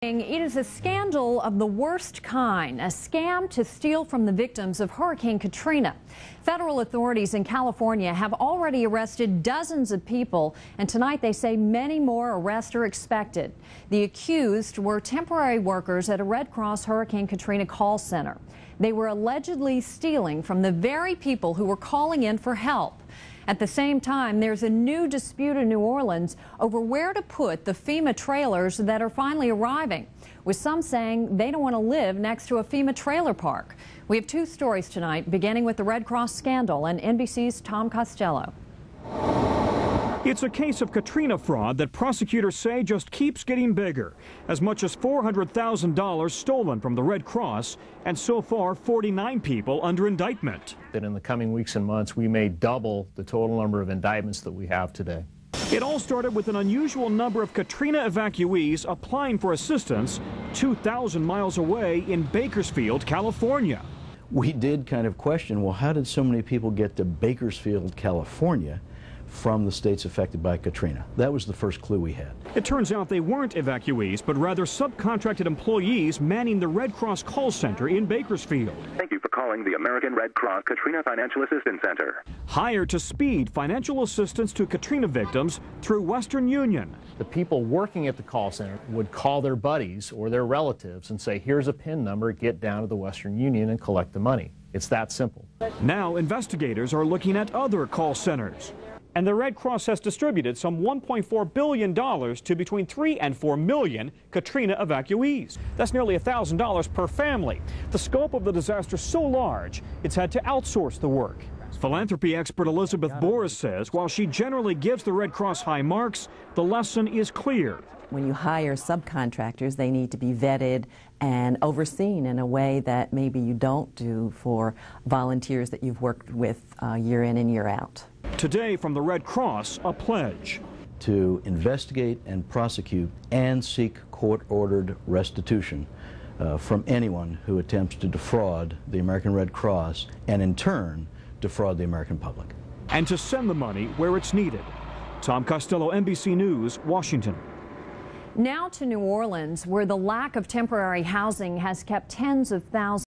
It is a scandal of the worst kind, a scam to steal from the victims of Hurricane Katrina. Federal authorities in California have already arrested dozens of people, and tonight they say many more arrests are expected. The accused were temporary workers at a Red Cross Hurricane Katrina call center. They were allegedly stealing from the very people who were calling in for help. At the same time, there's a new dispute in New Orleans over where to put the FEMA trailers that are finally arriving, with some saying they don't want to live next to a FEMA trailer park. We have two stories tonight, beginning with the Red Cross scandal and NBC's Tom Costello. It's a case of Katrina fraud that prosecutors say just keeps getting bigger. As much as $400,000 stolen from the Red Cross, and so far 49 people under indictment. That in the coming weeks and months we may double the total number of indictments that we have today. It all started with an unusual number of Katrina evacuees applying for assistance 2,000 miles away in Bakersfield, California. We did kind of question, well, how did so many people get to Bakersfield, California from the states affected by Katrina? That was the first clue we had. It turns out they weren't evacuees, but rather subcontracted employees manning the Red Cross call center in Bakersfield. Thank you for calling the American Red Cross Katrina Financial Assistance Center. Hired to speed financial assistance to Katrina victims through Western Union. The people working at the call center would call their buddies or their relatives and say, here's a PIN number, get down to the Western Union and collect the money. It's that simple. Now investigators are looking at other call centers. And the Red Cross has distributed some $1.4 billion to between 3 and 4 million Katrina evacuees. That's nearly $1,000 per family. The scope of the disaster so large, it's had to outsource the work. Philanthropy expert Elizabeth Boris says while she generally gives the Red Cross high marks, the lesson is clear. When you hire subcontractors, they need to be vetted and overseen in a way that maybe you don't do for volunteers that you've worked with year in and year out. Today from the Red Cross, a pledge to investigate and prosecute and seek court-ordered restitution from anyone who attempts to defraud the American Red Cross and in turn defraud the American public. And to send the money where it's needed. Tom Costello, NBC News, Washington. Now to New Orleans, where the lack of temporary housing has kept tens of thousands